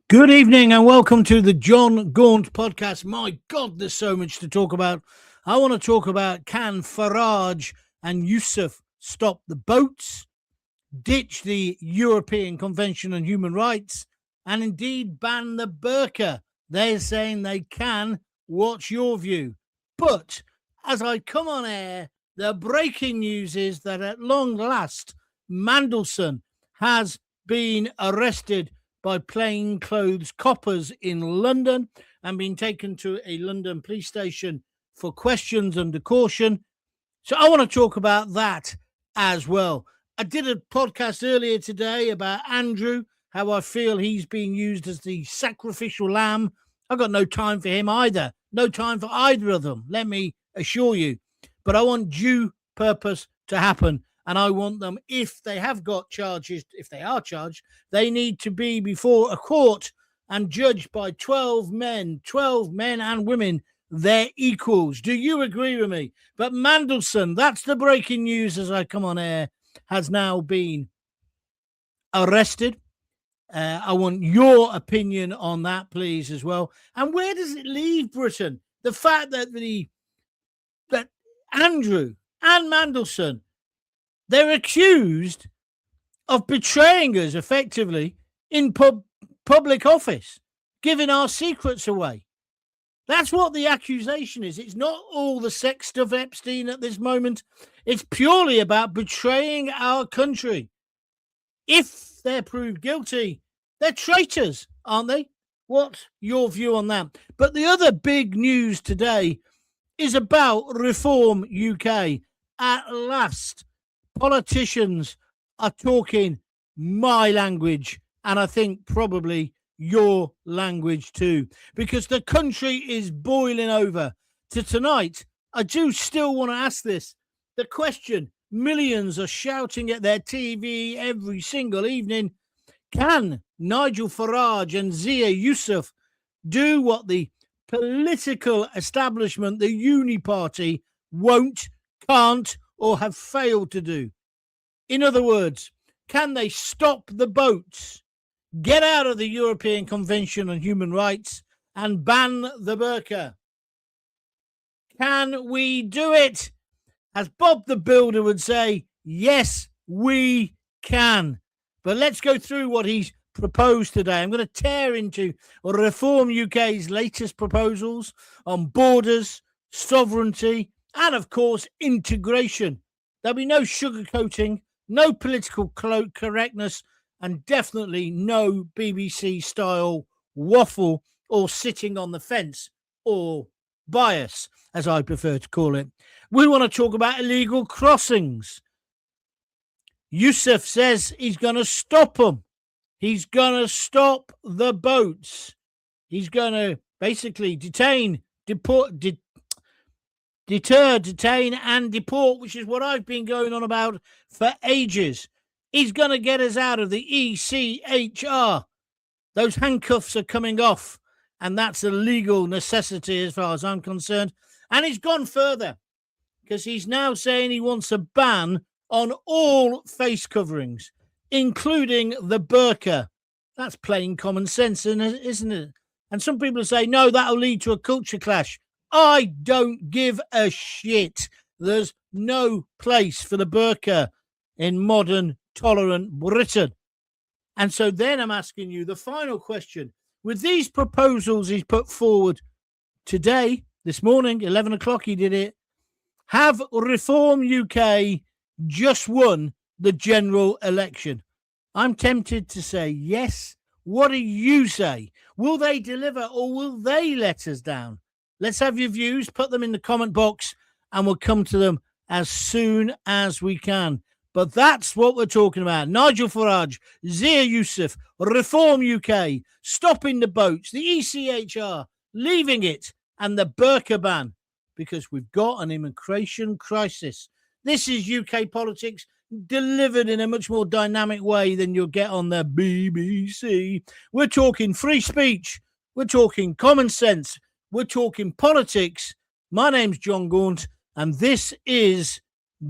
Good evening and welcome to the John Gaunt podcast. My God, there's so much to talk about. I want to talk about, can Farage and Yusuf stop the boats, ditch the European Convention on Human Rights, and indeed ban the burqa? They're saying they can. What's your view? But as I come on air, the breaking news is that at long last, Mandelson has been arrested by plainclothes coppers in London and been taken to a London police station for questions under caution. So I want to talk about that as well. I did a podcast earlier today about Andrew, how I feel he's being used as the sacrificial lamb. I've got no time for him either. No time for either of them, let me assure you. But I want due purpose to happen. And I want them, if they have got charges, if they are charged, they need to be before a court and judged by 12 men and women, their equals. Do you agree with me? But Mandelson, that's the breaking news as I come on air, has now been arrested. I want your opinion on that, please, as well. And where does it leave Britain? The fact that that Andrew and Mandelson, they're accused of betraying us effectively in public office, giving our secrets away. That's what the accusation is. It's not all the sex stuff Epstein at this moment. It's purely about betraying our country. If they're proved guilty, they're traitors, aren't they? What's your view on that? But the other big news today is about Reform UK. At last, politicians are talking my language, and I think probably your language too, because the country is boiling over. To tonight, I do still want to ask this. The question millions are shouting at their TV every single evening: can Nigel Farage and Zia Yusuf do what the political establishment, the Uni Party, won't, can't, or have failed to do? In other words, can they stop the boats, get out of the European Convention on Human Rights, and ban the burqa? Can we do it? As Bob the Builder would say, yes, we can. But let's go through what he's proposed today. I'm going to tear into Reform UK's latest proposals on borders, sovereignty, and, of course, integration. There'll be no sugarcoating, no political correctness, and definitely no BBC-style waffle or sitting on the fence, or bias, as I prefer to call it. We want to talk about illegal crossings. Yusuf says he's going to stop them. He's going to stop the boats. He's going to basically deter, detain, and deport, which is what I've been going on about for ages. He's going to get us out of the Echr. Those handcuffs are coming off, and that's a legal necessity as far as I'm concerned. And he's gone further, because he's now saying he wants a ban on all face coverings, including the burqa. That's plain common sense, isn't it? And some people say, no, that'll lead to a culture clash. I don't give a shit. There's no place for the burqa in modern, tolerant Britain. And so then I'm asking you the final question. With these proposals he's put forward today, this morning, 11 o'clock he did it, have Reform UK just won the general election? I'm tempted to say yes. What do you say? Will they deliver, or will they let us down? Let's have your views. Put them in the comment box and we'll come to them as soon as we can. But that's what we're talking about. Nigel Farage, Zia Yusuf, Reform UK, stopping the boats, the Echr, leaving it, and the burqa ban, because we've got an immigration crisis. This is UK politics delivered in a much more dynamic way than you'll get on the BBC. We're talking free speech. We're talking common sense. We're talking politics. My name's John Gaunt, and this is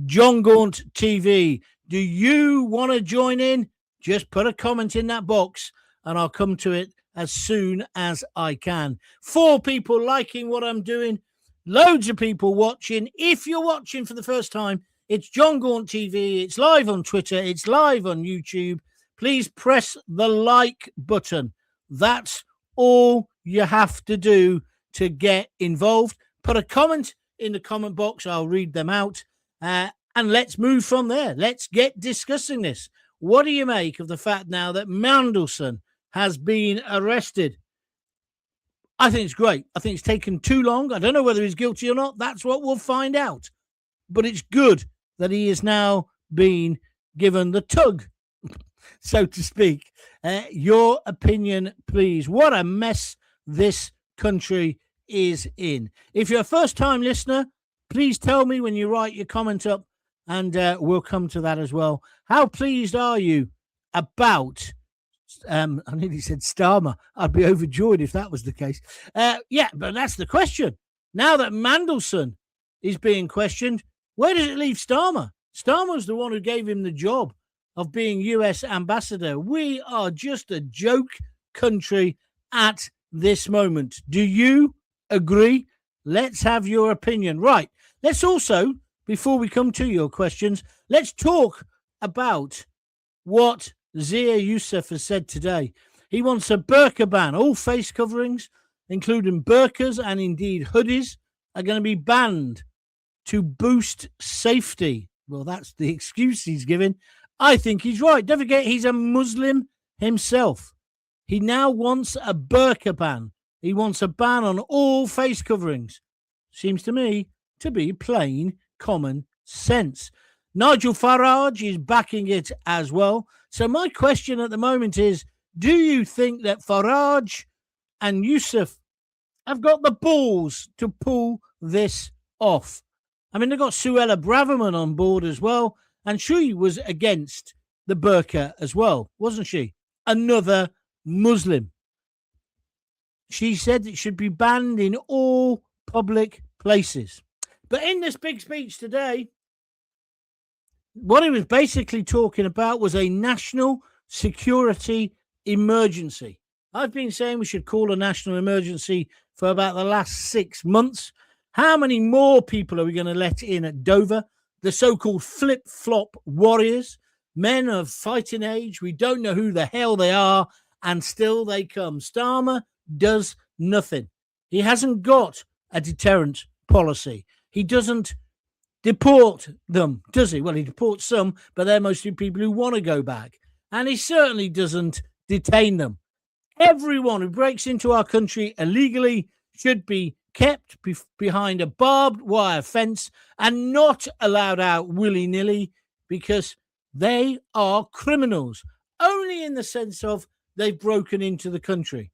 JonGauntTV. Do you want to join in? Just put a comment in that box, and I'll come to it as soon as I can. 4 people liking what I'm doing, loads of people watching. If you're watching for the first time, it's JonGauntTV. It's live on Twitter. It's live on YouTube. Please press the like button. That's all you have to do to get involved. Put a comment in the comment box. I'll read them out. And let's move from there. Let's get discussing this. What do you make of the fact now that Mandelson has been arrested? I think it's great. I think it's taken too long. I don't know whether he's guilty or not. That's what we'll find out. But it's good that he is now being given the tug, so to speak. Your opinion, please. What a mess this country is in. If you're a first-time listener, please tell me when you write your comment up, and we'll come to that as well. How pleased are you about, I nearly said Starmer. I'd be overjoyed if that was the case. Yeah, but that's the question. Now that Mandelson is being questioned, where does it leave Starmer? Starmer's the one who gave him the job of being US ambassador. We are just a joke country at this moment. Do you agree? Let's have your opinion. Right. Let's also, before we come to your questions, let's talk about what Echr Yusuf has said today. He wants a burqa ban. All face coverings, including burqas and indeed hoodies, are going to be banned to boost safety. Well, that's the excuse he's giving. I think he's right. Don't forget, he's a Muslim himself. He now wants a burqa ban. He wants a ban on all face coverings. Seems to me to be plain common sense. Nigel Farage is backing it as well. So my question at the moment is, do you think that Farage and Yusuf have got the balls to pull this off? I mean, they've got Suella Braverman on board as well, and she was against the burqa as well, wasn't she? Another Muslim. She said it should be banned in all public places. But in this big speech today, what he was basically talking about was a national security emergency. I've been saying we should call a national emergency for about the last 6 months. How many more people are we going to let in at Dover? The so-called flip-flop warriors, men of fighting age. We don't know who the hell they are, and still they come. Starmer does nothing. He hasn't got a deterrent policy. He doesn't deport them, does he? Well, he deports some, but they're mostly people who want to go back. And he certainly doesn't detain them. Everyone who breaks into our country illegally should be kept behind a barbed wire fence and not allowed out willy-nilly, because they are criminals, only in the sense of they've broken into the country.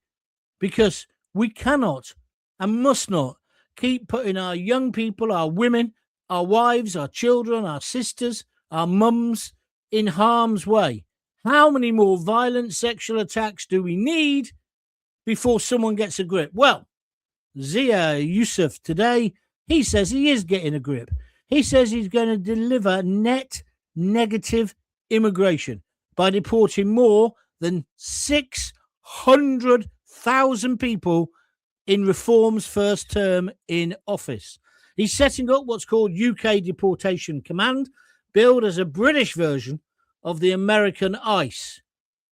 Because we cannot and must not keep putting our young people, our women, our wives, our children, our sisters, our mums in harm's way. How many more violent sexual attacks do we need before someone gets a grip? Well, Echr Yusuf today, he says he is getting a grip. He says he's going to deliver net negative immigration by deporting more than 600,000 people in Reform's first term in office. He's setting up what's called UK Deportation Command, billed as a British version of the American ICE.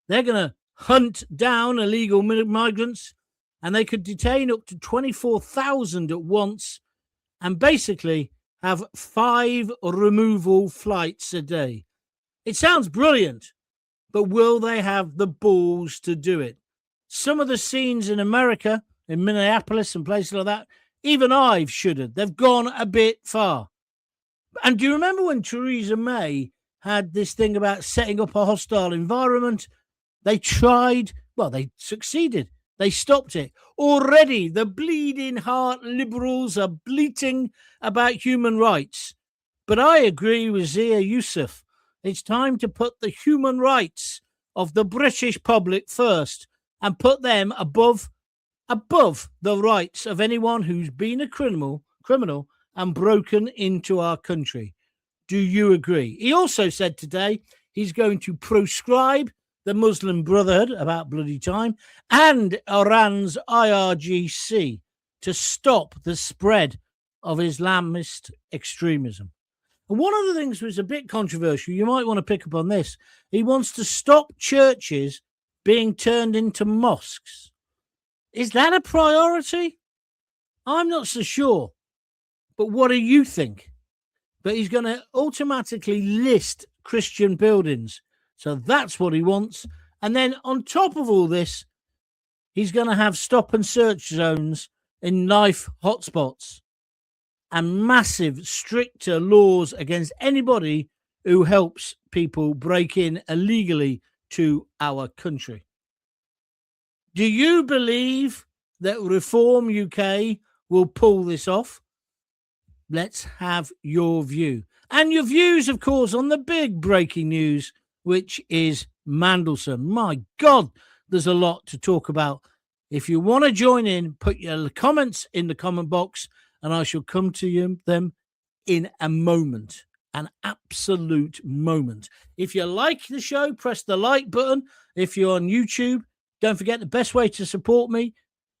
They're going to hunt down illegal migrants, and they could detain up to 24,000 at once and basically have 5 removal flights a day. It sounds brilliant, but will they have the balls to do it? Some of the scenes in America, in Minneapolis and places like that, even I've shuddered. They've gone a bit far. And do you remember when Theresa May had this thing about setting up a hostile environment? They tried, well, they succeeded. They stopped it. Already, the bleeding heart liberals are bleating about human rights. But I agree with Echr Yusuf. It's time to put the human rights of the British public first and put them above the rights of anyone who's been a criminal and broken into our country. Do you agree? He also said today he's going to proscribe the Muslim Brotherhood, about bloody time, and Iran's IRGC to stop the spread of Islamist extremism. And one of the things was a bit controversial, you might want to pick up on this. He wants to stop churches being turned into mosques. Is that a priority? I'm not so sure. But what do you think? But he's going to automatically list Christian buildings. So that's what he wants. And then on top of all this, he's going to have stop and search zones in life hotspots and massive, stricter laws against anybody who helps people break in illegally to our country. Do you believe that Reform UK will pull this off? Let's have your view. And your views, of course, on the big breaking news, which is Mandelson. My God, there's a lot to talk about. If you want to join in, put your comments in the comment box, and I shall come to them in a moment, an absolute moment. If you like the show, press the like button. If you're on YouTube, don't forget the best way to support me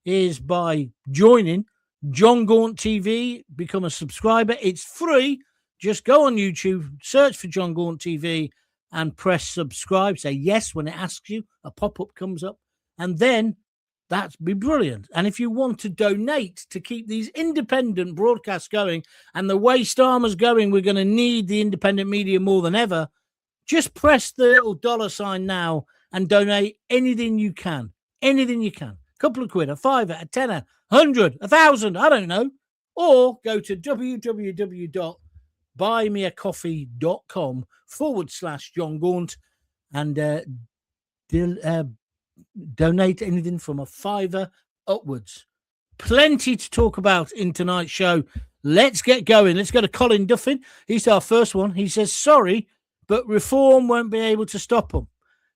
is by joining JonGauntTV, become a subscriber. It's free. Just go on YouTube, search for JonGauntTV and press subscribe. Say yes when it asks you. A pop-up comes up. And then that'd be brilliant. And if you want to donate to keep these independent broadcasts going, and the way Starmer's going, we're going to need the independent media more than ever, just press the little $ now and donate anything you can. Anything you can. A couple of quid, a fiver, a tenner, 100, 1,000, I don't know. Or go to www.buymeacoffee.com/John Gaunt and donate anything from a fiver upwards. Plenty to talk about in tonight's show. Let's get going. Let's go to Colin Duffin. He's our first one. He says, sorry, but Reform won't be able to stop them.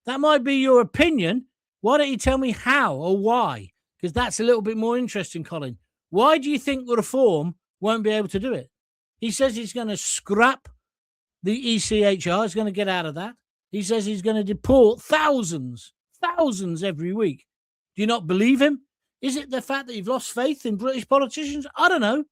That might be your opinion. Why don't you tell me how or why? Because that's a little bit more interesting, Colin. Why do you think Reform won't be able to do it? He says he's going to scrap the ECHR. He's going to get out of that. He says he's going to deport thousands every week. Do you not believe him? Is it the fact that you've lost faith in British politicians? I don't know.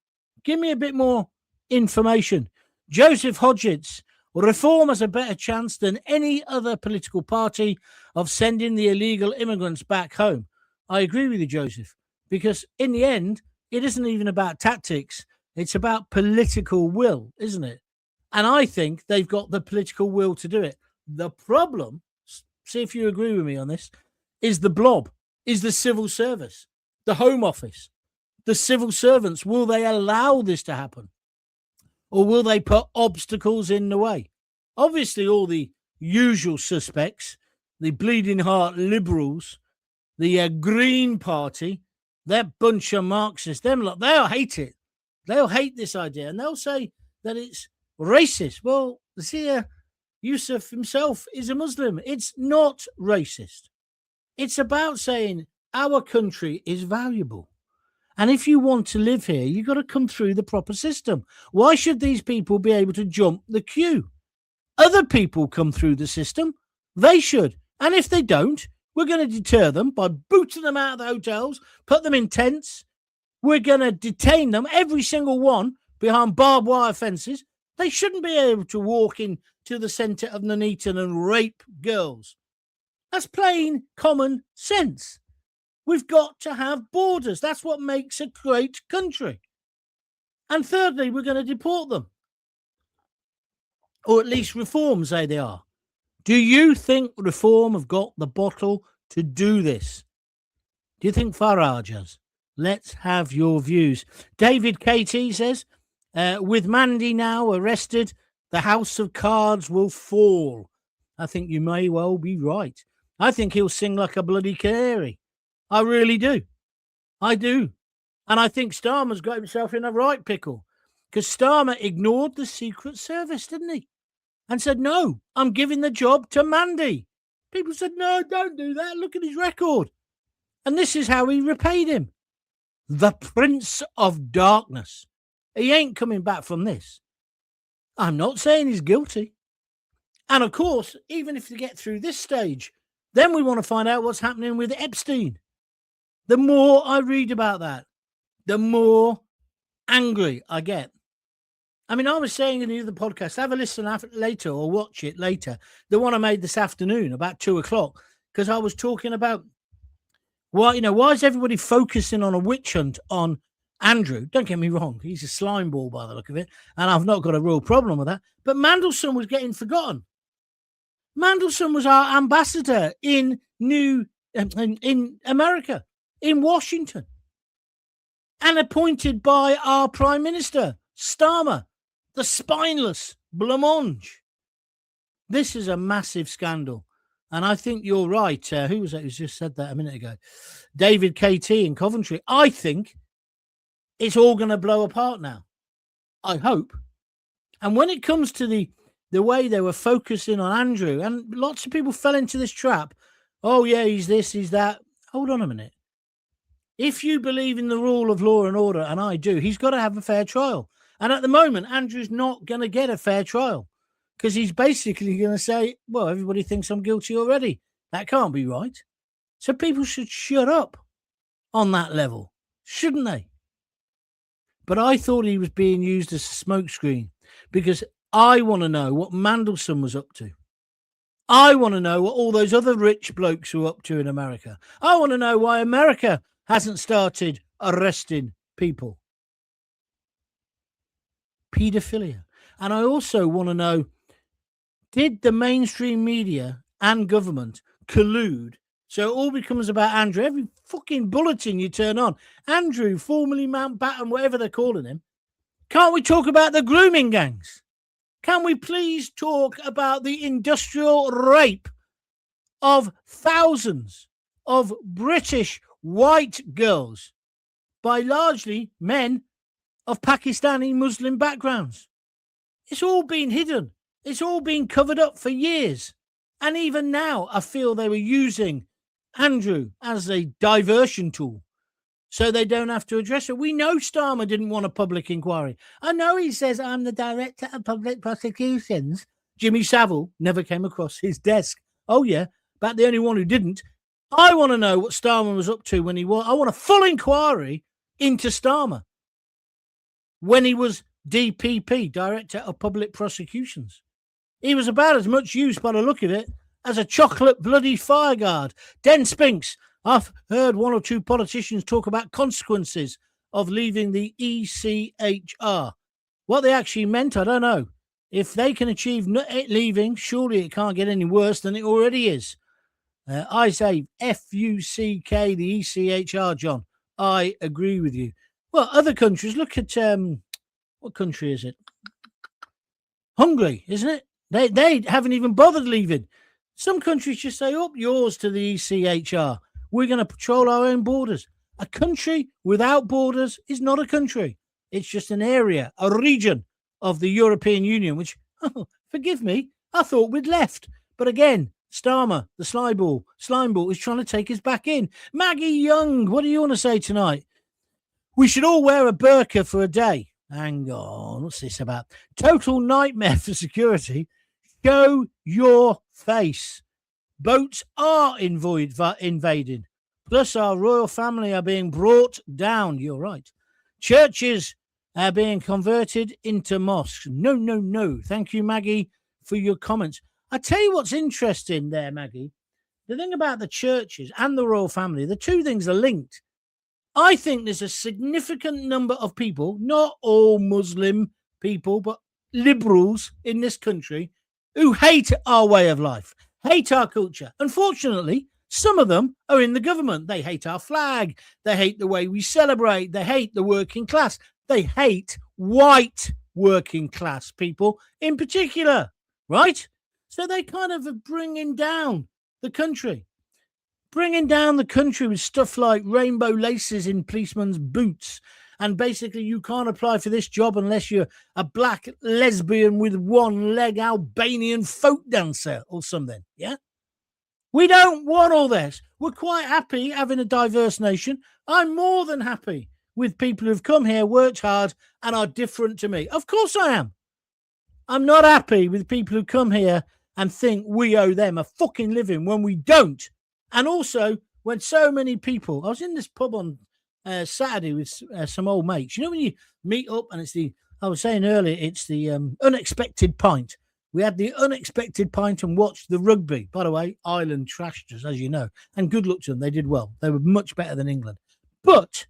Give me a bit more information. Joseph Hodgetts, Reform has a better chance than any other political party of sending the illegal immigrants back home. I agree with you, Joseph, because in the end, it isn't even about tactics. It's about political will, isn't it? And I think they've got the political will to do it. The problem, see if you agree with me on this, is the blob, is the civil service, the Home Office, the civil servants. Will they allow this to happen? Or will they put obstacles in the way? Obviously, all the usual suspects, the bleeding heart liberals, the Green Party, that bunch of Marxists, they'll hate it. They'll hate this idea, and they'll say that it's racist. Well, see, Yusuf himself is a Muslim. It's not racist. It's about saying our country is valuable. And if you want to live here, you've got to come through the proper system. Why should these people be able to jump the queue? Other people come through the system. They should. And if they don't, we're going to deter them by booting them out of the hotels, put them in tents. We're going to detain them, every single one, behind barbed wire fences. They shouldn't be able to walk into the centre of Nuneaton and rape girls. That's plain common sense. We've got to have borders. That's what makes a great country. And thirdly, we're going to deport them. Or at least Reform say they are. Do you think Reform have got the bottle to do this? Do you think Farage has? Let's have your views. David KT says, with Mandy now arrested, the house of cards will fall. I think you may well be right. I think he'll sing like a bloody canary. I really do. I do. And I think Starmer's got himself in a right pickle, because Starmer ignored the Secret Service, didn't he? And said, no, I'm giving the job to Mandy. People said, no, don't do that. Look at his record. And this is how he repaid him. The Prince of Darkness. He ain't coming back from this. I'm not saying he's guilty. And of course, even if you get through this stage, Then we want to find out what's happening with Epstein. The more I read about that, the more angry I get. I mean, I was saying in the other podcast, have a listen later or watch it later, the one I made this afternoon about 2:00, because I was talking about why is everybody focusing on a witch hunt on Andrew? Don't get me wrong, he's a slime ball by the look of it, and I've not got a real problem with that. But Mandelson was getting forgotten. Mandelson was our ambassador in America, in Washington, and appointed by our Prime Minister, Starmer, the spineless blancmange. This is a massive scandal. And I think you're right. Who was that who just said that a minute ago? David KT in Coventry. I think it's all going to blow apart now. I hope. And when it comes to the way they were focusing on Andrew, and lots of people fell into this trap. Oh, yeah, he's this, he's that. Hold on a minute. If you believe in the rule of law and order, and I do, he's got to have a fair trial. And at the moment, Andrew's not going to get a fair trial because he's basically going to say, well, everybody thinks I'm guilty already. That can't be right. So people should shut up on that level, shouldn't they? But I thought he was being used as a smokescreen because I want to know what Mandelson was up to. I want to know what all those other rich blokes were up to in America. I want to know why America hasn't started arresting people. Paedophilia. And I also want to know, did the mainstream media and government collude so it all becomes about Andrew? Every fucking bulletin you turn on, Andrew, formerly Mountbatten, whatever they're calling him. Can't we talk about the grooming gangs? Can we please talk about the industrial rape of thousands of British white girls by largely men of Pakistani Muslim backgrounds? It's all been hidden. It's all been covered up for years. And even now, I feel they were using Andrew as a diversion tool so they don't have to address it. We know Starmer didn't want a public inquiry. I know he says, I'm the director of public prosecutions. Jimmy Savile never came across his desk. Oh, yeah, about the only one who didn't. I want to know what Starmer was up to when he was. I want a full inquiry into Starmer when he was DPP, Director of Public Prosecutions. He was about as much use by the look of it as a chocolate bloody fireguard. Den Spinks, I've heard one or two politicians talk about consequences of leaving the ECHR. What they actually meant, I don't know. If they can achieve it leaving, surely it can't get any worse than it already is. I say FUCK, the ECHR, John. I agree with you. Well, other countries, look at, what country is it? Hungary, isn't it? They haven't even bothered leaving. Some countries just say, up yours to the ECHR. We're going to patrol our own borders. A country without borders is not a country. It's just an area, a region of the European Union, which, oh, forgive me, I thought we'd left. But again, Starmer, the slime ball, is trying to take us back in. Maggie Young, what do you want to say tonight? We should all wear a burqa for a day. Hang on, what's this about? Total nightmare for security. Show your face. Boats are invaded. Plus, our royal family are being brought down. You're right. Churches are being converted into mosques. No. Thank you, Maggie, for your comments. I tell you what's interesting there, Maggie. The thing about the churches and the royal family, the two things are linked. I think there's a significant number of people, not all Muslim people, but liberals in this country, who hate our way of life, hate our culture. Unfortunately, some of them are in the government. They hate our flag. They hate the way we celebrate. They hate the working class. They hate white working class people in particular, right? So they kind of are bringing down the country. Bringing down the country with stuff like rainbow laces in policemen's boots. And basically, you can't apply for this job unless you're a black lesbian with one leg Albanian folk dancer or something. Yeah? We don't want all this. We're quite happy having a diverse nation. I'm more than happy with people who've come here, worked hard, and are different to me. Of course I am. I'm not happy with people who come here and think we owe them a fucking living when we don't. And also, when so many people, I was in this pub on Saturday with some old mates. You know, when you meet up and I was saying earlier, it's the unexpected pint. We had the unexpected pint and watched the rugby. By the way, Ireland trashed us, as you know. And good luck to them. They did well. They were much better than England. But,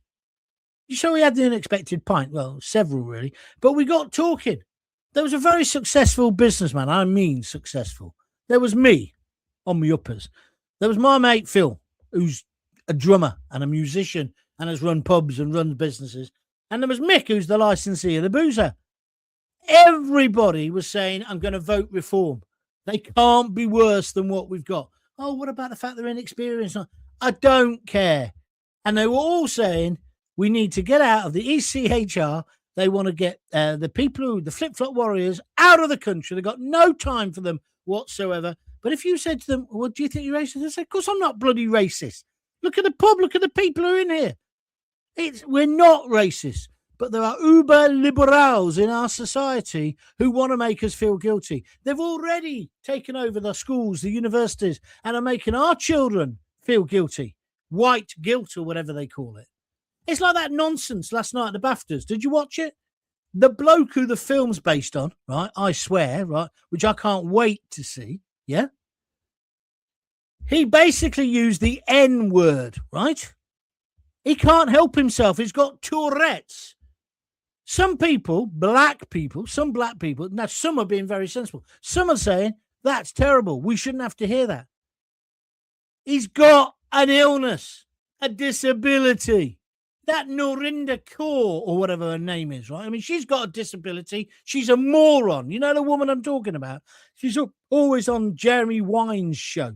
so we had the unexpected pint. Well, several really. But we got talking. There was a very successful businessman. I mean successful. There was me on my uppers. There was my mate Phil, who's a drummer and a musician and has run pubs and runs businesses. And there was Mick, who's the licensee of the boozer. Everybody was saying, I'm going to vote reform. They can't be worse than what we've got. Oh, what about the fact they're inexperienced? I don't care. And they were all saying, we need to get out of the ECHR. They want to get the flip-flop warriors out of the country. They've got no time for them whatsoever. But if you said to them, well, do you think you're racist? They say, of course I'm not bloody racist. Look at the pub. Look at the people who are in here. We're not racist. But there are uber liberals in our society who want to make us feel guilty. They've already taken over the schools, the universities, and are making our children feel guilty. White guilt or whatever they call it. It's like that nonsense last night at the BAFTAs. Did you watch it? The bloke who the film's based on, right? I swear, right? Which I can't wait to see. Yeah. He basically used the N word, right? He can't help himself. He's got Tourette's. Some people, some black people, now some are being very sensible. Some are saying, that's terrible. We shouldn't have to hear that. He's got an illness, a disability. That Norinda Kaur, or whatever her name is, right? I mean, she's got a disability. She's a moron. You know the woman I'm talking about? She's always on Jeremy Wine's show.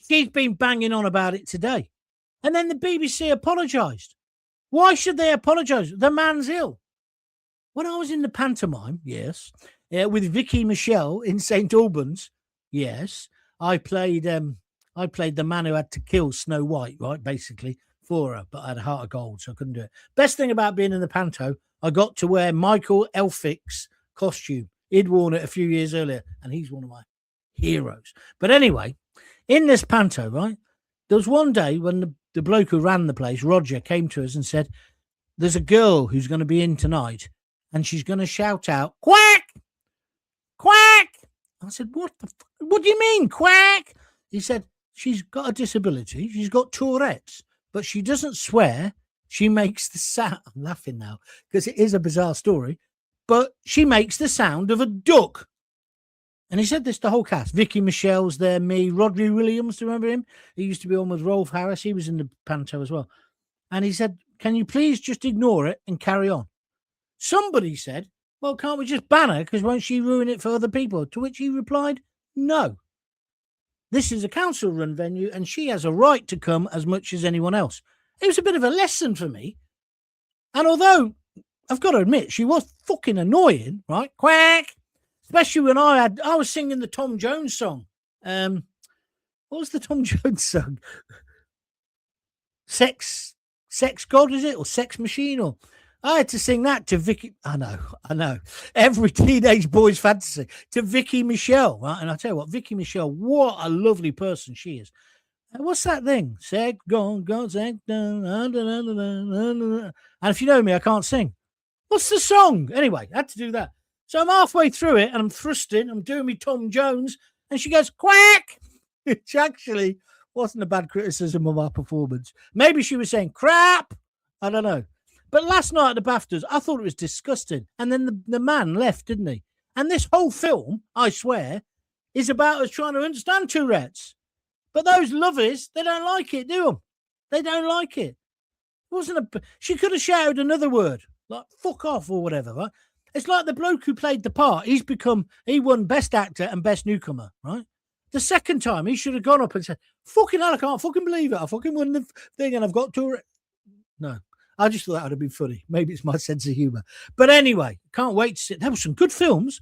She's been banging on about it today. And then the BBC apologised. Why should they apologise? The man's ill. When I was in the pantomime, yes, with Vicky Michelle in St Albans, yes, I played the man who had to kill Snow White, right, basically, for her, but I had a heart of gold, so I couldn't do it. Best thing about being in the panto, I got to wear Michael Elphick's costume. He'd worn it a few years earlier, and he's one of my heroes. But anyway, in this panto, right, there was one day when the bloke who ran the place, Roger, came to us and said, there's a girl who's going to be in tonight, and she's going to shout out, quack, quack. I said, what do you mean, quack? He said, she's got a disability. She's got Tourette's, but she doesn't swear. She makes the sound. I'm laughing now because it is a bizarre story, but she makes the sound of a duck. And he said this to the whole cast. Vicky Michelle's there, me, Rodri Williams, do you remember him? He used to be on with Rolf Harris. He was in the panto as well. And he said, can you please just ignore it and carry on? Somebody said, well, can't we just ban her because won't she ruin it for other people? To which he replied, no. This is a council-run venue and she has a right to come as much as anyone else. It was a bit of a lesson for me. And although, I've got to admit, she was fucking annoying, right? Quack! Especially when I was singing the Tom Jones song. What was the Tom Jones song? Sex God, is it? Or Sex Machine? Or I had to sing that to Vicky. I know. Every teenage boy's fantasy. To Vicky Michelle, right? And I tell you what, Vicky Michelle, what a lovely person she is. What's that thing? Sex God, sex. And if you know me, I can't sing. What's the song? Anyway, I had to do that. So I'm halfway through it and I'm thrusting. I'm doing me Tom Jones. And she goes, quack, which actually wasn't a bad criticism of our performance. Maybe she was saying crap. I don't know. But last night at the BAFTAs, I thought it was disgusting. And then the man left, didn't he? And this whole film, I swear, is about us trying to understand Tourette's. But those lovers, they don't like it, do them? They don't like it. She could have shouted another word, like fuck off or whatever, right? It's like the bloke who played the part. He won Best Actor and Best Newcomer, right? The second time, he should have gone up and said, fucking hell, I can't fucking believe it. I fucking won the thing and I've got to... No, I just thought that would have been funny. Maybe it's my sense of humour. But anyway, can't wait to see. There were some good films.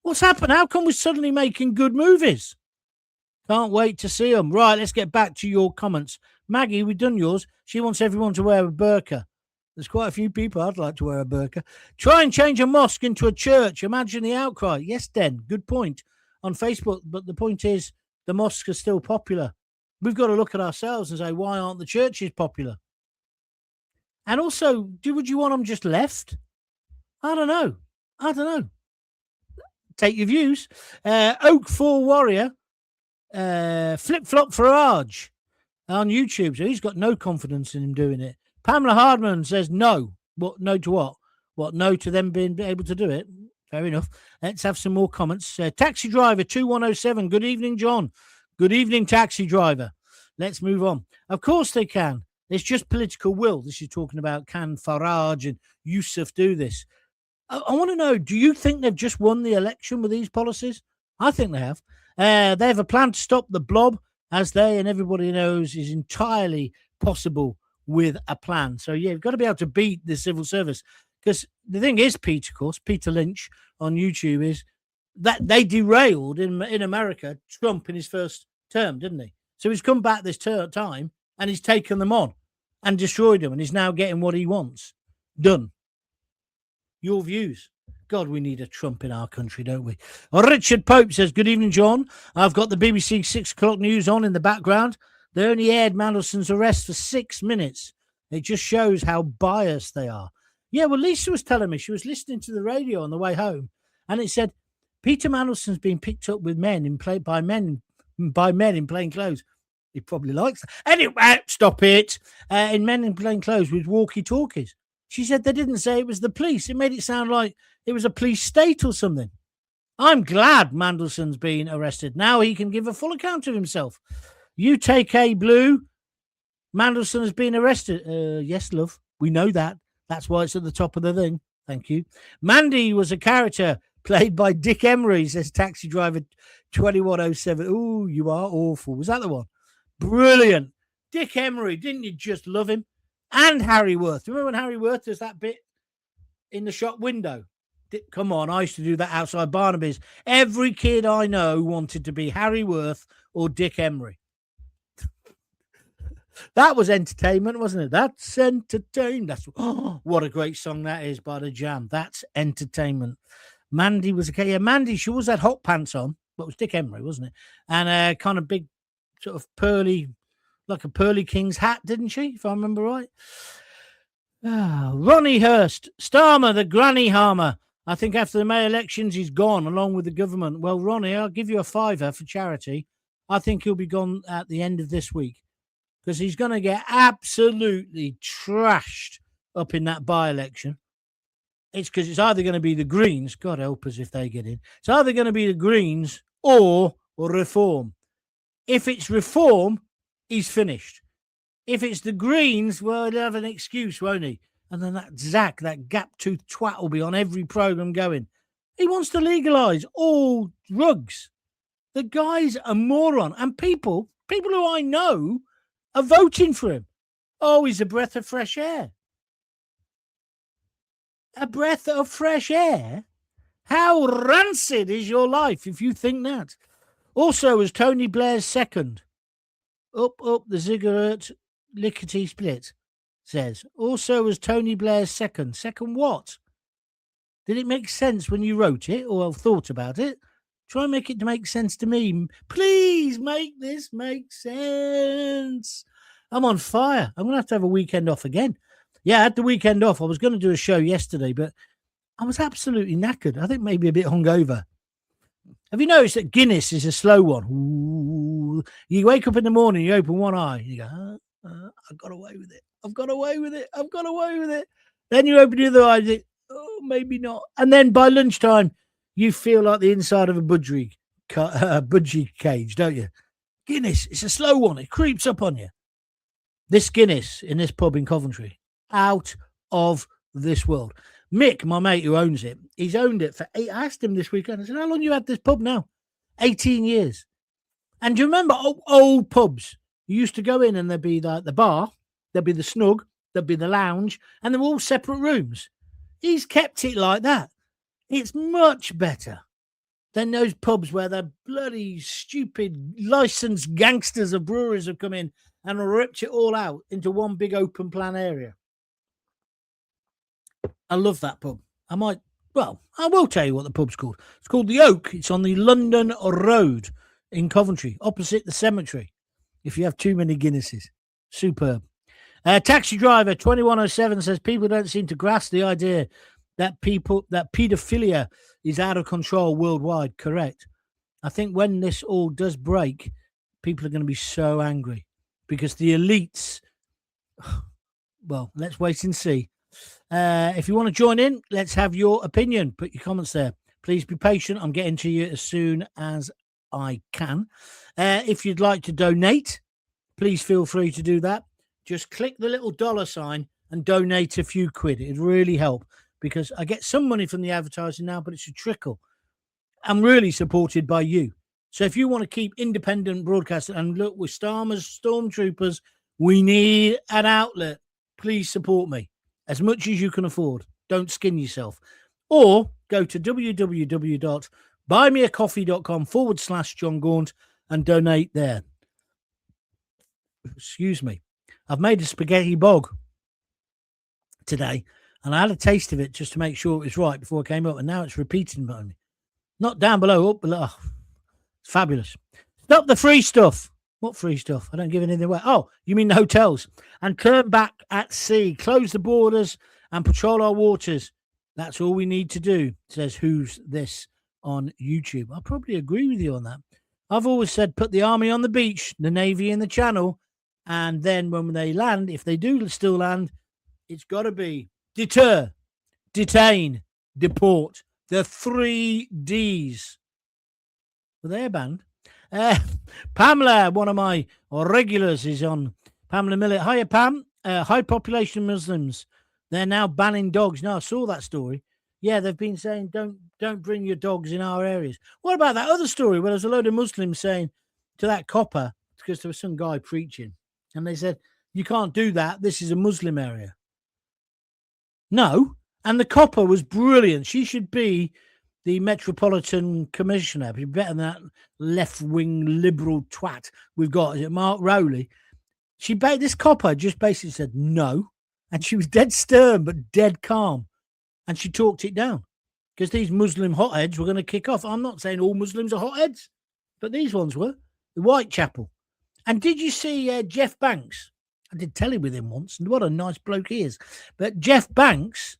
What's happened? How come we're suddenly making good movies? Can't wait to see them. Right, let's get back to your comments. Maggie, we've done yours. She wants everyone to wear a burqa. There's quite a few people I'd like to wear a burqa. Try and change a mosque into a church. Imagine the outcry. Yes, Den, good point on Facebook. But the point is, the mosques are still popular. we've got to look at ourselves and say, why aren't the churches popular? And also, would you want them just left? I don't know. Take your views. Oak 4 Warrior, flip-flop Farage on YouTube. So he's got no confidence in him doing it. Pamela Hardman says no. What? No to what? What? No to them being able to do it? Fair enough. Let's have some more comments. Taxi driver 2107. Good evening, John. Good evening, taxi driver. Let's move on. Of course they can. It's just political will. This is talking about, can Farage and Yusuf do this? I want to know, do you think they've just won the election with these policies? I think they have. They have a plan to stop the blob, as they and everybody knows is entirely possible with a plan. So, yeah, you've got to be able to beat the civil service. Because the thing is, Pete, of course, Peter Lynch on YouTube, is that they derailed in America Trump in his first term, didn't he? So he's come back this time and he's taken them on and destroyed them, and he's now getting what he wants done. Your views. God, we need a Trump in our country, don't we? Richard Pope says, good evening, John. I've got the BBC 6 o'clock news on in the background. They only aired Mandelson's arrest for 6 minutes. It just shows how biased they are. Yeah, well, Lisa was telling me, she was listening to the radio on the way home, and it said, Peter Mandelson's been picked up with by men in plain clothes. He probably likes that. Anyway, stop it. In men in plain clothes with walkie-talkies. She said they didn't say it was the police. It made it sound like it was a police state or something. I'm glad Mandelson's been arrested. Now he can give a full account of himself. UTK Blue, Mandelson has been arrested. Yes, love. We know that. That's why it's at the top of the thing. Thank you. Mandy was a character played by Dick Emery, says taxi driver 2107. Ooh, you are awful. Was that the one? Brilliant. Dick Emery, didn't you just love him? And Harry Worth. Remember when Harry Worth does that bit in the shop window? Come on, I used to do that outside Barnaby's. Every kid I know wanted to be Harry Worth or Dick Emery. That was entertainment, wasn't it? That's entertainment. What a great song that is by The Jam. That's entertainment. Mandy was okay. Yeah, Mandy, she always had hot pants on, but it was Dick Emery, wasn't it? And a kind of big, sort of pearly, like a pearly king's hat, didn't she? If I remember right. Ronnie Hurst, Starmer, the granny harmer. I think after the May elections, he's gone along with the government. Well, Ronnie, I'll give you a fiver for charity. I think he'll be gone at the end of this week because he's going to get absolutely trashed up in that by-election. It's because it's either going to be the Greens, God help us if they get in. It's either going to be the Greens or Reform. If it's Reform, he's finished. If it's the Greens, well, he'll have an excuse, won't he? And then that Zach, that gap-toothed twat, will be on every programme going. He wants to legalise all drugs. The guy's a moron. And people who I know are voting for him. Oh, he's a breath of fresh air. A breath of fresh air? How rancid is your life if you think that? Also, as Tony Blair's second. Up, the cigarette, lickety split, says. Also, as Tony Blair's second. Second what? Did it make sense when you wrote it or thought about it? Try and make it to make sense to me. Please make this make sense. I'm on fire. I'm going to have a weekend off again. Yeah, I had the weekend off. I was going to do a show yesterday, but I was absolutely knackered. I think maybe a bit hungover. Have you noticed that Guinness is a slow one? Ooh. You wake up in the morning, you open one eye, you go, I got away with it. I've got away with it. I've got away with it. Then you open the other eye, you think, oh, maybe not. And then by lunchtime, you feel like the inside of a budgie cage, don't you? Guinness, it's a slow one. It creeps up on you. This Guinness in this pub in Coventry, out of this world. Mick, my mate who owns it, he's owned it for 8. I asked him this weekend, I said, how long you had this pub now? 18 years. And do you remember old pubs? You used to go in and there'd be the bar, there'd be the snug, there'd be the lounge, and they're all separate rooms. He's kept it like that. It's much better than those pubs where the bloody stupid licensed gangsters of breweries have come in and ripped it all out into one big open plan area. I love that pub. I will tell you what the pub's called. It's called The Oak. It's on the London Road in Coventry, opposite the cemetery. if you have too many Guinnesses. Superb. Taxi driver 2107 says people don't seem to grasp the idea that pedophilia is out of control worldwide. Correct. I think when this all does break, people are going to be so angry because the elites, well, let's wait and see. If you want to join in, let's have your opinion. Put your comments there. Please be patient. I'm getting to you as soon as I can. If you'd like to donate, please feel free to do that. Just click the little $sign and donate a few quid. It'd really help because I get some money from the advertising now, but it's a trickle. I'm really supported by you. So if you want to keep independent broadcasting, and look, we're stormtroopers, we need an outlet. Please support me as much as you can afford. Don't skin yourself. Or go to www.buymeacoffee.com/John Gaunt and donate there. Excuse me. I've made a spaghetti bog today, and I had a taste of it just to make sure it was right before I came up, and now it's repeating by me. Not down below, up below. Oh, it's fabulous. Stop the free stuff. What free stuff? I don't give anything away. Oh, you mean the hotels? And turn back at sea. Close the borders and patrol our waters. That's all we need to do, says Who's This on YouTube. I probably agree with you on that. I've always said put the army on the beach, the navy in the channel, and then when they land, if they do still land, it's got to be deter, detain, deport. The 3 Ds. Well, they're banned. Pamela, one of my regulars, is on. Pamela Millett. Hiya, Pam. High population Muslims. They're now banning dogs. No, I saw that story. Yeah, they've been saying don't bring your dogs in our areas. What about that other story where there's a load of Muslims saying to that copper, because there was some guy preaching, and they said, you can't do that. This is a Muslim area. No. And the copper was brilliant. She should be the Metropolitan Commissioner. Be better than that left-wing liberal twat we've got. Is it Mark Rowley? This copper just basically said no. And she was dead stern, but dead calm. And she talked it down. Because these Muslim hotheads were going to kick off. I'm not saying all Muslims are hotheads, but these ones were. The Whitechapel. And did you see Jeff Banks? I did telly with him once, and what a nice bloke he is. But Jeff Banks,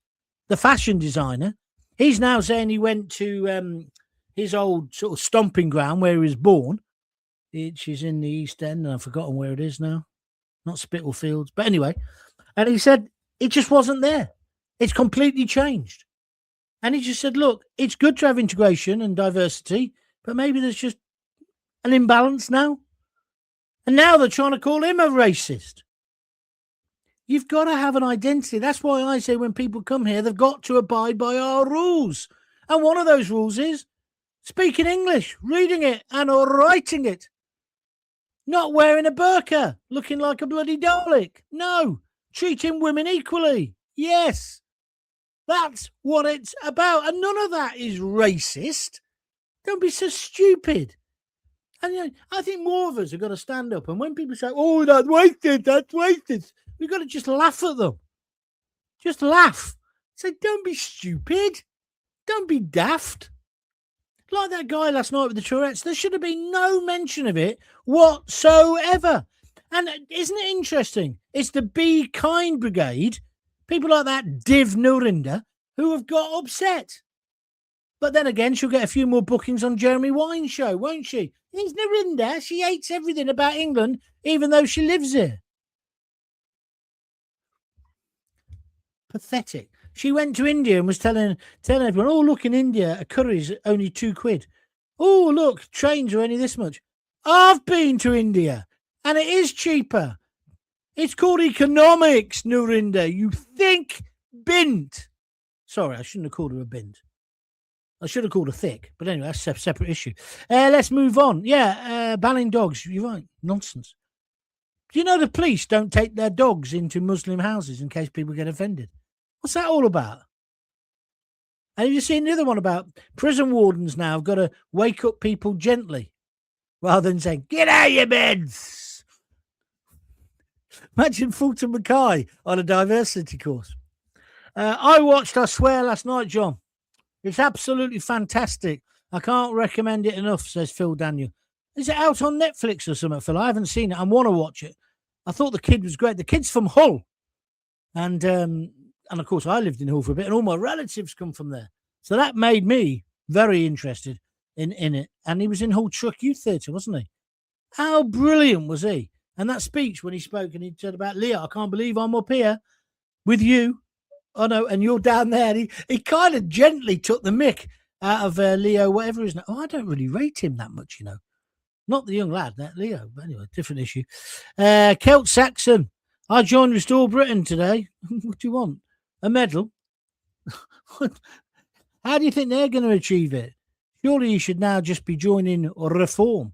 the fashion designer, he's now saying he went to his old sort of stomping ground where he was born, which is in the East End, and I've forgotten where it is now. Not Spitalfields. But anyway, and he said it just wasn't there. It's completely changed. And he just said, look, it's good to have integration and diversity, but maybe there's just an imbalance now. And now they're trying to call him a racist. You've got to have an identity. That's why I say when people come here, they've got to abide by our rules. And one of those rules is speaking English, reading it and writing it. Not wearing a burqa, looking like a bloody Dalek. No, treating women equally. Yes, that's what it's about. And none of that is racist. Don't be so stupid. And you know, I think more of us have got to stand up. And when people say, oh, that's wasted, we've got to just laugh at them. Just laugh. Say, don't be stupid. Don't be daft. Like that guy last night with the Tourette's, there should have been no mention of it whatsoever. And isn't it interesting? It's the Be Kind Brigade, people like that Div Nurinder, who have got upset. But then again, she'll get a few more bookings on Jeremy Wine's show, won't she? It's Nurinder. She hates everything about England, even though she lives here. Pathetic. She went to India and was telling everyone, oh, look, in India, a curry's only £2. Oh, look, trains are only this much. I've been to India, and it is cheaper. It's called economics, Nurinder. You think bint. Sorry, I shouldn't have called her a bint. I should have called her thick. But anyway, that's a separate issue. Let's move on. Yeah, banning dogs. You're right. Nonsense. Do you know the police don't take their dogs into Muslim houses in case people get offended? What's that all about? And have you seen the other one about prison wardens now have got to wake up people gently rather than saying, get out of your beds? Imagine Fulton Mackay on a diversity course. I watched I Swear last night, John. It's absolutely fantastic. I can't recommend it enough, says Phil Daniel. Is it out on Netflix or something, Phil? I haven't seen it. I want to watch it. I thought the kid was great. The kid's from Hull. And of course, I lived in Hull for a bit, and all my relatives come from there. So that made me very interested in it. And he was in Hull Truck Youth Theatre, wasn't he? How brilliant was he? And that speech when he spoke and he said about Leah, I can't believe I'm up here with you. Oh, no, and you're down there. And he kind of gently took the mick out of Leo, whatever his name. Oh, I don't really rate him that much, you know. Not the young lad, that Leo. But anyway, different issue. Celt Saxon. I joined Restore Britain today. What do you want? A medal? How do you think they're going to achieve it? Surely you should now just be joining Reform.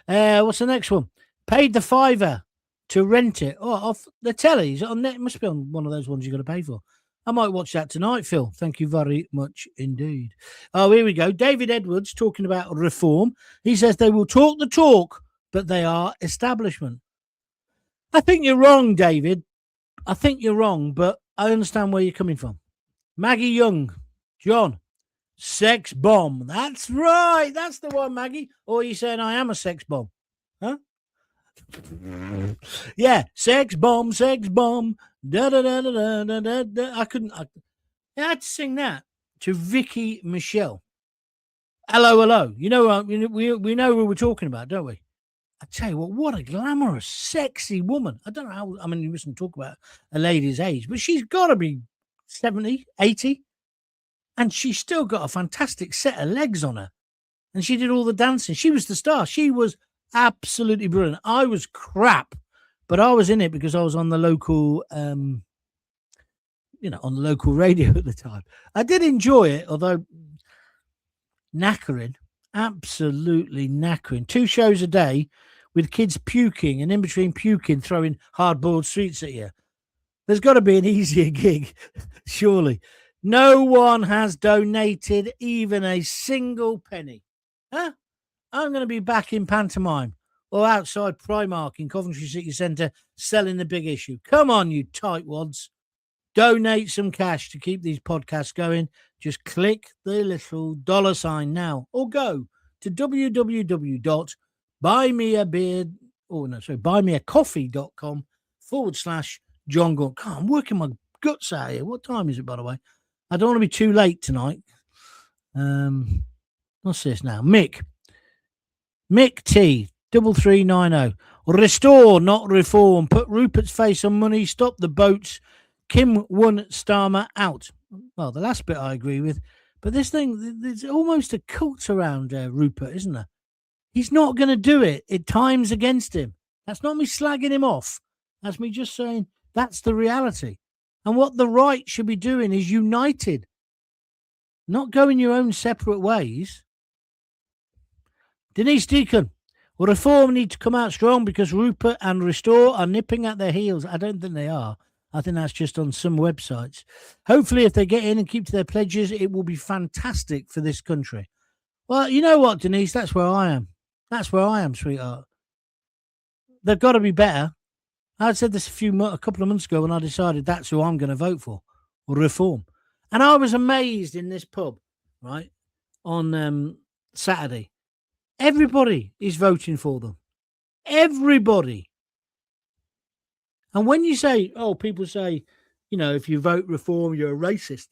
What's the next one? Paid the £5 to rent it. Oh, off the telly. Is it on net? It must be on one of those ones you've got to pay for. I might watch that tonight, Phil. Thank you very much indeed. Oh, here we go. David Edwards talking about Reform. He says they will talk the talk, but they are establishment. I think you're wrong, David. I think you're wrong, but I understand where you're coming from. Maggie Young. John. Sex bomb. That's right. That's the one, Maggie. Or are you saying I am a sex bomb? Huh? Yeah. Sex bomb, sex bomb. Da, da, da, da, da, da, da. I had to sing that to Vicky Michelle. Hello, hello. You know, we know who we're talking about, don't we? I tell you what a glamorous, sexy woman. I don't know how, I mean, you mustn't talk about a lady's age, but she's got to be 70, 80. And she's still got a fantastic set of legs on her. And she did all the dancing. She was the star. She was absolutely brilliant. I was crap, but I was in it because I was on the local, on the local radio at the time. I did enjoy it, although knackering, absolutely knackering. 2 shows a day with kids puking, and in between puking, throwing hard-boiled sweets at you. There's got to be an easier gig, surely. No one has donated even a single penny. Huh? I'm going to be back in pantomime or outside Primark in Coventry City Centre selling the big issue. Come on, you tightwads. Donate some cash to keep these podcasts going. Just click the little $ now or go to buymeacoffee.com/John Gaunt. God, I'm working my guts out here. What time is it, by the way? I don't want to be too late tonight. What's this now? Mick T 3390. Restore, not reform. Put Rupert's face on money. Stop the boats. Kim won Starmer out. Well, the last bit I agree with, but this thing, there's almost a cult around Rupert, isn't there? He's not going to do it. It times against him. That's not me slagging him off. That's me just saying that's the reality. And what the right should be doing is united, not going your own separate ways. Denise Deacon, well, Reform need to come out strong because Rupert and Restore are nipping at their heels. I don't think they are. I think that's just on some websites. Hopefully, if they get in and keep to their pledges, it will be fantastic for this country. Well, you know what, Denise? That's where I am. That's where I am, sweetheart. They've got to be better. I said this a couple of months ago when I decided that's who I'm going to vote for, or Reform. And I was amazed in this pub, right, on Saturday. Everybody is voting for them. Everybody. And when you say, people say, if you vote Reform, you're a racist.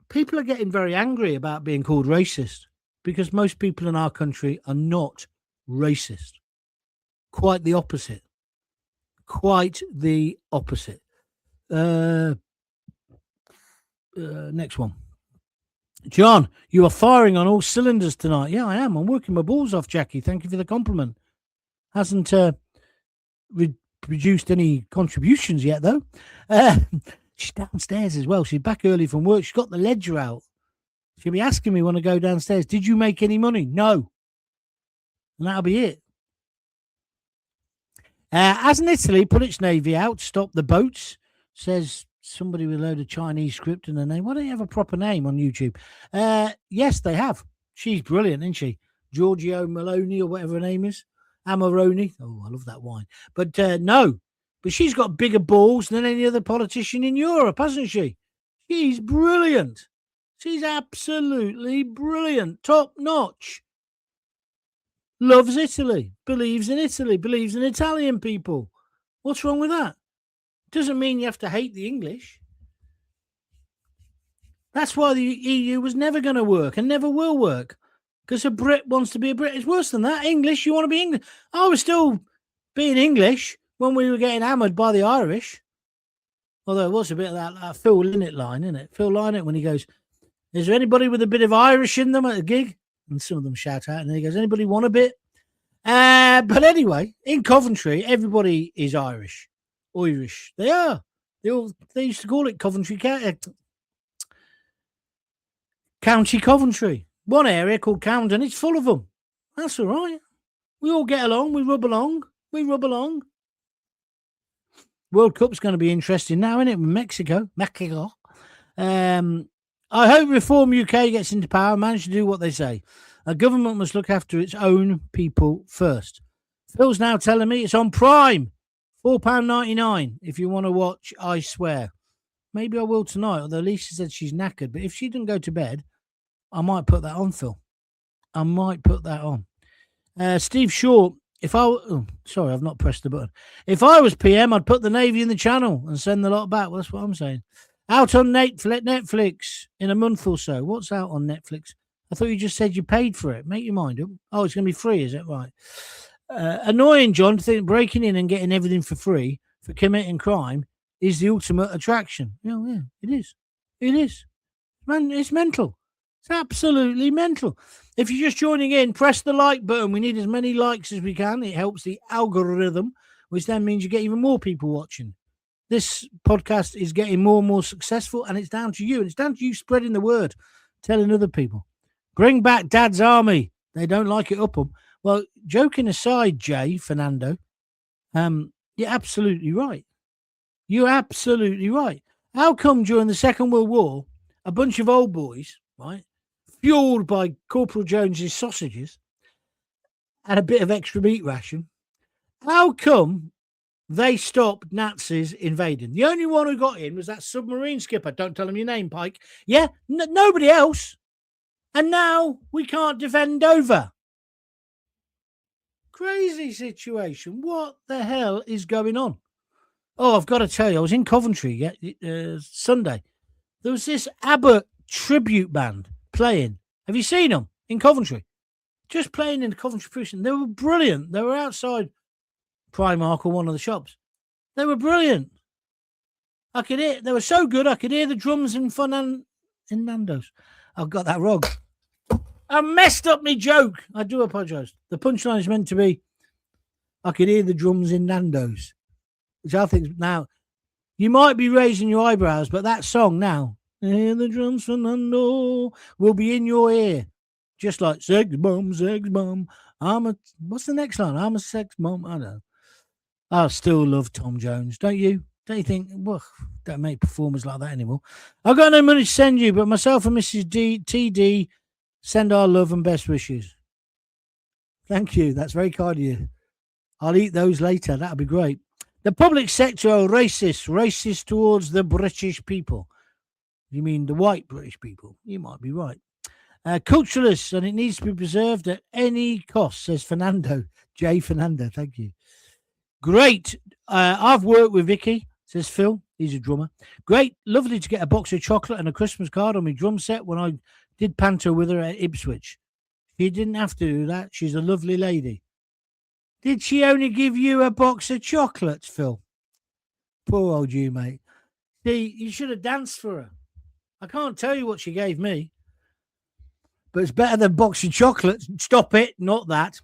People are getting very angry about being called racist because most people in our country are not racist. Quite the opposite. Quite the opposite. Next one. John, you are firing on all cylinders tonight. Yeah, I am. I'm working my balls off, Jackie. Thank you for the compliment. Hasn't produced any contributions yet, though. She's downstairs as well. She's back early from work. She's got the ledger out. She'll be asking me when I go downstairs, did you make any money? No. And that'll be it. Hasn't Italy put its navy out to stop the boats? Says somebody with a load of Chinese script in their name. Why don't you have a proper name on YouTube? Yes, they have. She's brilliant, isn't she? Giorgio Maloney or whatever her name is. Amarone. Oh, I love that wine. But no. But she's got bigger balls than any other politician in Europe, hasn't she? She's brilliant. She's absolutely brilliant. Top notch. loves Italy, believes in Italy, believes in Italian people. What's wrong with that? Doesn't mean you have to hate the English. That's why the EU was never going to work and never will work. Because a Brit wants to be a Brit. It's worse than that. English, you want to be English. I was still being English when we were getting hammered by the Irish. Although it was a bit of that Phil Lynott line, isn't it? Phil Lynott, when he goes, is there anybody with a bit of Irish in them at a gig? And some of them shout out, and then he goes, anybody want a bit? But anyway, in Coventry, everybody is Irish. Irish. They are. They used to call it Coventry County Coventry. One area called Camden, it's full of them. That's all right. We all get along. We rub along. World Cup's going to be interesting now, isn't it? With Mexico. I hope Reform UK gets into power and manages to do what they say. A government must look after its own people first. Phil's now telling me it's on Prime. £4.99 if you want to watch I Swear. Maybe I will tonight, although Lisa said she's knackered. But if she didn't go to bed, I might put that on, Phil. I might put that on. Steve Shaw, sorry, I've not pressed the button. If I was PM, I'd put the Navy in the channel and send the lot back. Well, that's what I'm saying. Out on Netflix in a month or so. What's out on Netflix? I thought you just said you paid for it. Make your mind up. Oh, it's going to be free, is it? Right. Annoying, John, to think breaking in and getting everything for free for committing crime is the ultimate attraction. Yeah, it is. It is. Man, it's mental. It's absolutely mental. If you're just joining in, press the like button. We need as many likes as we can. It helps the algorithm, which then means you get even more people watching. This podcast is getting more and more successful, and it's down to you. And it's down to you spreading the word, telling other people. Bring back Dad's Army. They don't like it up them. Well, joking aside, Jay, Fernando, you're absolutely right. You're absolutely right. How come during the Second World War, a bunch of old boys, right, fueled by Corporal Jones's sausages and a bit of extra meat ration, how come they stopped Nazis invading? The only one who got in was that submarine skipper. Don't tell him your name, Pike. Yeah, nobody else. And now we can't defend Dover. Crazy situation. What the hell is going on? Oh, I've got to tell you, I was in Coventry Sunday. There was this Abbott tribute band playing. Have you seen them in Coventry? Just playing in the Coventry prison. They were brilliant. They were outside Primark or one of the shops. They were brilliant. I could hear. They were so good. I could hear the drums in Nando's. I've got that wrong. I messed up my joke. I do apologise. The punchline is meant to be, I could hear the drums in Nando's, which I think now, you might be raising your eyebrows, but that song now, hear the drums from Nando, will be in your ear. Just like sex bomb. What's the next line? I'm a sex bomb. I don't know. I still love Tom Jones, don't you? Don't you think, well, don't make performers like that anymore. I've got no money to send you, but myself and Mrs. TD send our love and best wishes. Thank you. That's very kind of you. I'll eat those later. That'll be great. The public sector are racist towards the British people. You mean the white British people? You might be right. Culturalists, and it needs to be preserved at any cost, says Fernando. J. Fernando, thank you. Great. I've worked with Vicky, says Phil. He's a drummer. Great. Lovely to get a box of chocolate and a Christmas card on my drum set when I did panto with her at Ipswich. She didn't have to do that. She's a lovely lady. Did she only give you a box of chocolates, Phil? Poor old you, mate. See, you should have danced for her. I can't tell you what she gave me, but it's better than a box of chocolates. Stop it, not that.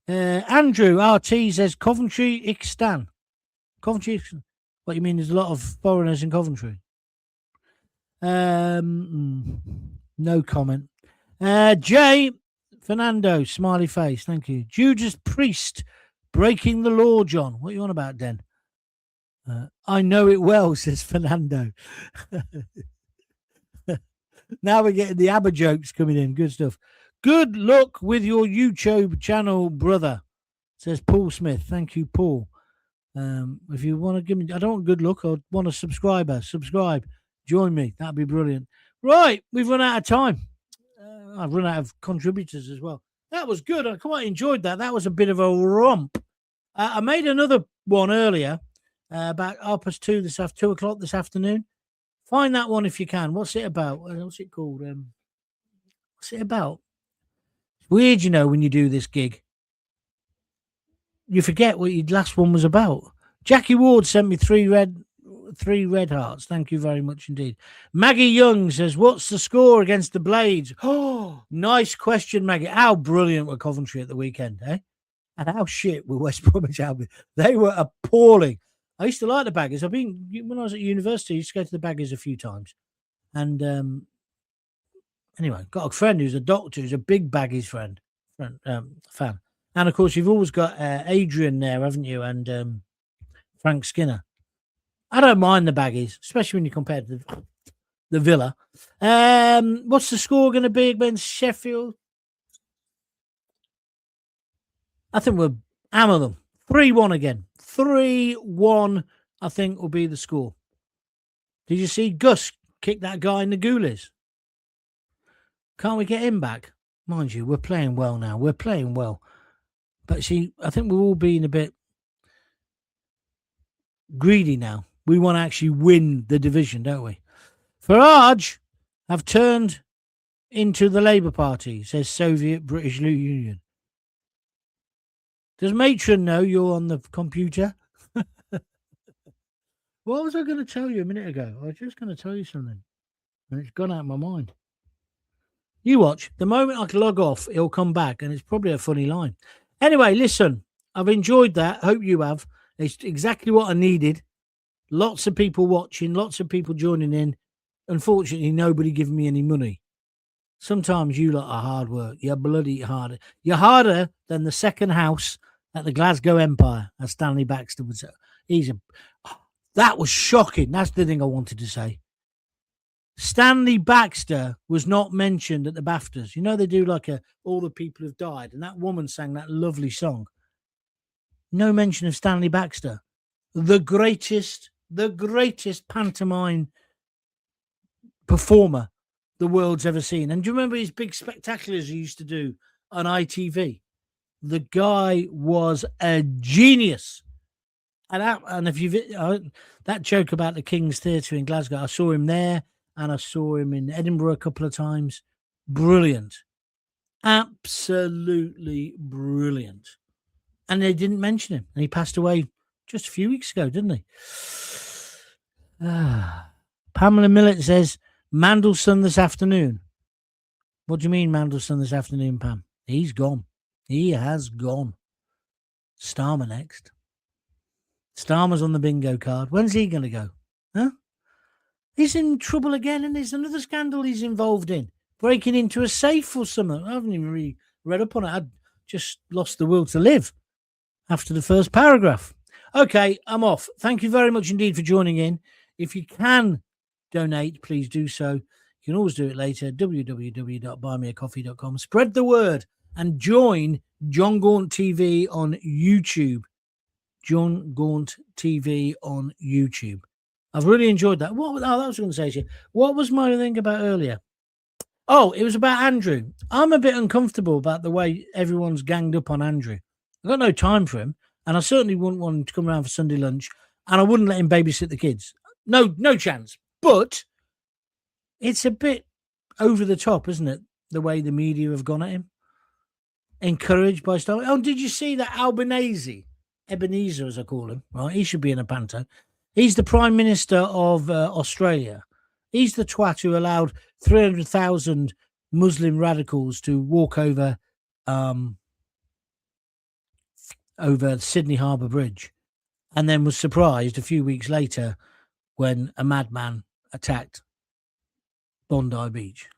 Andrew RT says Coventry Ixtan. Coventry. What you mean? There's a lot of foreigners in Coventry. No comment. Jay Fernando, smiley face. Thank you. Judas Priest breaking the law, John. What are you on about, Den? I know it well, says Fernando. Now we're getting the ABBA jokes coming in. Good stuff. Good luck with your YouTube channel, brother, says Paul Smith. Thank you, Paul. If you want to give me, I don't want good luck. I want a subscriber. Subscribe. Join me. That'd be brilliant. Right. We've run out of time. I've run out of contributors as well. That was good. I quite enjoyed that. That was a bit of a romp. I made another one earlier about 2:30 this 2:00 this afternoon. Find that one if you can. What's it about? What's it called? What's it about? It's weird, you know, when you do this gig. You forget what your last one was about. Jackie Ward sent me three red hearts. Thank you very much indeed. Maggie Young says, what's the score against the Blades? Oh, nice question, Maggie. How brilliant were Coventry at the weekend, eh? And how shit were West Bromwich Albion? They were appalling. I used to like the Baggies. When I was at university, I used to go to the Baggies a few times. And anyway, got a friend who's a doctor, who's a big Baggies fan. And of course, you've always got Adrian there, haven't you? And Frank Skinner. I don't mind the Baggies, especially when you compare to the Villa. What's the score going to be against Sheffield? I think we'll hammer them. 3-1 again. 3-1, I think, will be the score. Did you see Gus kick that guy in the Ghoulies? Can't we get him back? Mind you, we're playing well now. We're playing well. But see, I think we're all being a bit greedy now. We want to actually win the division, don't we? Farage have turned into the Labour Party, says Soviet British Union. Does Matron know you're on the computer? What was I going to tell you a minute ago? I was just going to tell you something, and it's gone out of my mind. You watch. The moment I log off, it'll come back, and it's probably a funny line. Anyway, listen, I've enjoyed that. Hope you have. It's exactly what I needed. Lots of people watching, lots of people joining in. Unfortunately, nobody giving me any money. Sometimes you lot are hard work. You're bloody harder. You're harder than the second house at the Glasgow Empire, as Stanley Baxter would say. That was shocking. That's the thing I wanted to say. Stanley Baxter was not mentioned at the BAFTAs. You know, they do like all the people have died, and that woman sang that lovely song. No mention of Stanley Baxter, the greatest pantomime performer the world's ever seen. And do you remember his big spectaculars he used to do on ITV? The guy was a genius. And if you've that joke about the King's Theatre in Glasgow, I saw him there, and I saw him in Edinburgh a couple of times. Brilliant. Absolutely brilliant. And they didn't mention him. And he passed away just a few weeks ago, didn't he? Pamela Millett says, Mandelson this afternoon. What do you mean Mandelson this afternoon, Pam? He's gone. He has gone. Starmer next. Starmer's on the bingo card. When's he going to go? Huh? He's in trouble again, and there's another scandal he's involved in. Breaking into a safe or something. I haven't even really read up on it. I just lost the will to live after the first paragraph. Okay, I'm off. Thank you very much indeed for joining in. If you can donate, please do so. You can always do it later. www.buymeacoffee.com. Spread the word and join JonGauntTV on YouTube. JonGauntTV on YouTube. I've really enjoyed that. That was I going to say to you. What was my thing about earlier? Oh, it was about Andrew. I'm a bit uncomfortable about the way everyone's ganged up on Andrew. I've got no time for him, and I certainly wouldn't want him to come around for Sunday lunch, and I wouldn't let him babysit the kids. No chance. But it's a bit over the top, isn't it? The way the media have gone at him. Encouraged by stuff. Oh, did you see that Ebenezer, as I call him, right? He should be in a panto. He's the Prime Minister of Australia. He's the twat who allowed 300,000 Muslim radicals to walk over Sydney Harbour Bridge, and then was surprised a few weeks later when a madman attacked Bondi Beach.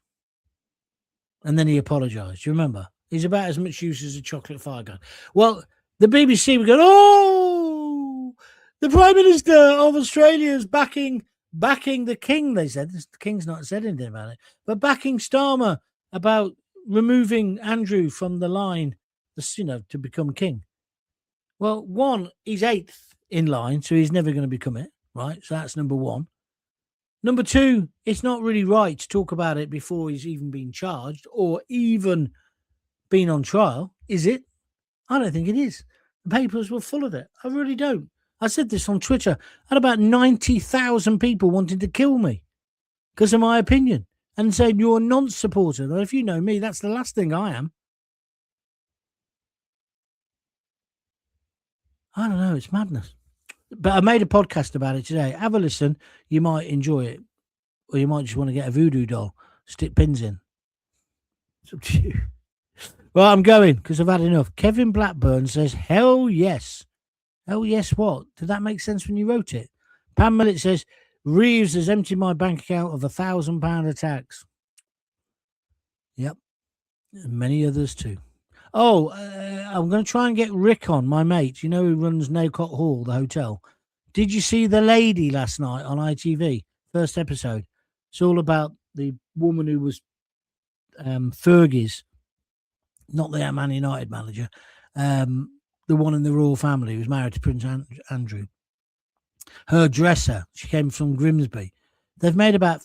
And then he apologised. Do you remember? He's about as much use as a chocolate fire gun. Well, the BBC were going, oh, the Prime Minister of Australia is backing the King, they said. The King's not said anything about it. But backing Starmer about removing Andrew from the line, to become King. Well, one, he's 8th in line, so he's never going to become it, right? So that's number one. Number two, it's not really right to talk about it before he's even been charged or even been on trial. Is it? I don't think it is. The papers were full of it. I really don't. I said this on Twitter. I had about 90,000 people wanting to kill me because of my opinion and saying you're a non-supporter. Well, if you know me, that's the last thing I am. I don't know. It's madness. But I made a podcast about it today. Have a listen. You might enjoy it. Or you might just want to get a voodoo doll, stick pins in. It's up to you. Well, I'm going because I've had enough. Kevin Blackburn says, hell yes. Hell yes, what? Did that make sense when you wrote it? Pam Millett says, Reeves has emptied my bank account of £1,000 of tax. Yep. And many others too. Oh, I'm going to try and get Rick on, my mate, you know, who runs Nacot Hall, the hotel. Did you see The Lady last night on ITV? First episode. It's all about the woman who was Fergie's, not the Man United manager, the one in the royal family who was married to Prince Andrew. Her dresser, she came from Grimsby. They've made about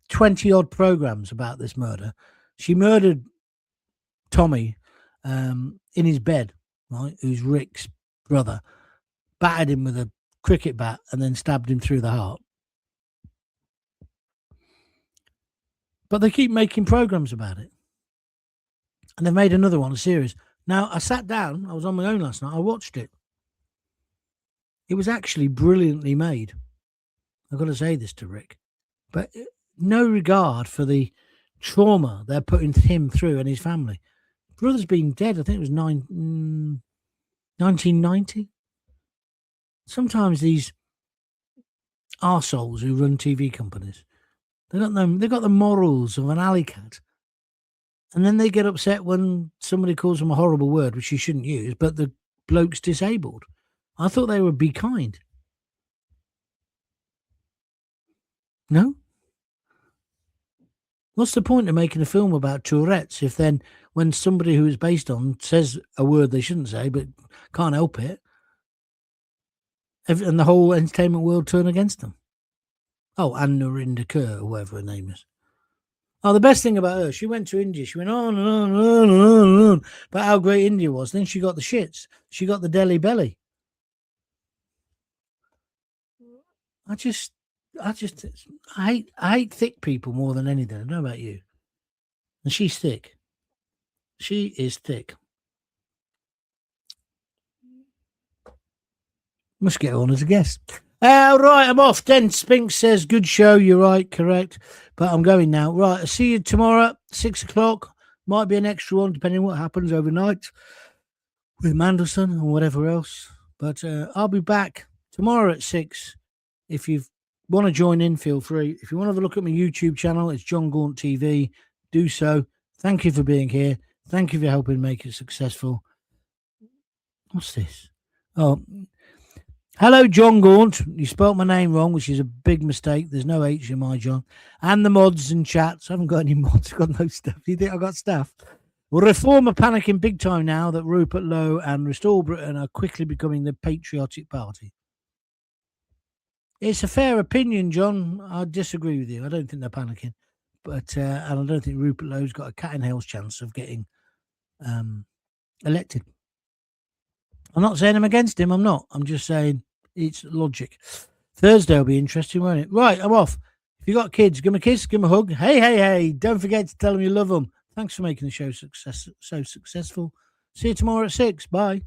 20-odd programmes about this murder. She murdered Tommy in his bed, right, who's Rick's brother, battered him with a cricket bat and then stabbed him through the heart. But they keep making programmes about it. And they've made another one, a series. Now, I sat down, I was on my own last night, I watched it. It was actually brilliantly made. I've got to say this to Rick. But no regard for the trauma they're putting him through and his family. Brother's been dead, I think it was 1990. Sometimes these arseholes who run TV companies, they've got the morals of an alley cat. And then they get upset when somebody calls them a horrible word, which you shouldn't use, but the bloke's disabled. I thought they would be kind. No? What's the point of making a film about Tourette's if then when somebody who it's based on says a word they shouldn't say but can't help it, and the whole entertainment world turn against them? Oh, and Narinder Kaur, or whatever her name is. Oh, the best thing about her, she went to India. She went on and on and on and on and on about how great India was. Then she got the shits. She got the Delhi belly. I hate thick people more than anything. I don't know about you. And she's thick. She is thick. Must get her on as a guest. Right, I'm off. Den Spink says, good show. You're right, correct. But I'm going now. Right, I'll see you tomorrow, 6 o'clock. Might be an extra one, depending on what happens overnight with Mandelson and whatever else. But I'll be back tomorrow at 6. If you want to join in, feel free. If you want to have a look at my YouTube channel, it's JonGauntTV. Do so. Thank you for being here. Thank you for helping make it successful. What's this? Oh, hello, John Gaunt. You spelt my name wrong, which is a big mistake. There's no H in my John. And the mods and chats. I haven't got any mods. I've got no stuff. Do you think I've got stuff? Well, Reform are panicking big time now that Rupert Lowe and Restore Britain are quickly becoming the patriotic party. It's a fair opinion, John. I disagree with you. I don't think they're panicking. But and I don't think Rupert Lowe's got a cat in hell's chance of getting elected. I'm not saying I'm against him. I'm not. I'm just saying it's logic. Thursday will be interesting, won't it? Right, I'm off. If you got kids, give them a kiss, give them a hug. Hey, hey, hey. Don't forget to tell them you love them. Thanks for making the show so successful. See you tomorrow at 6. Bye.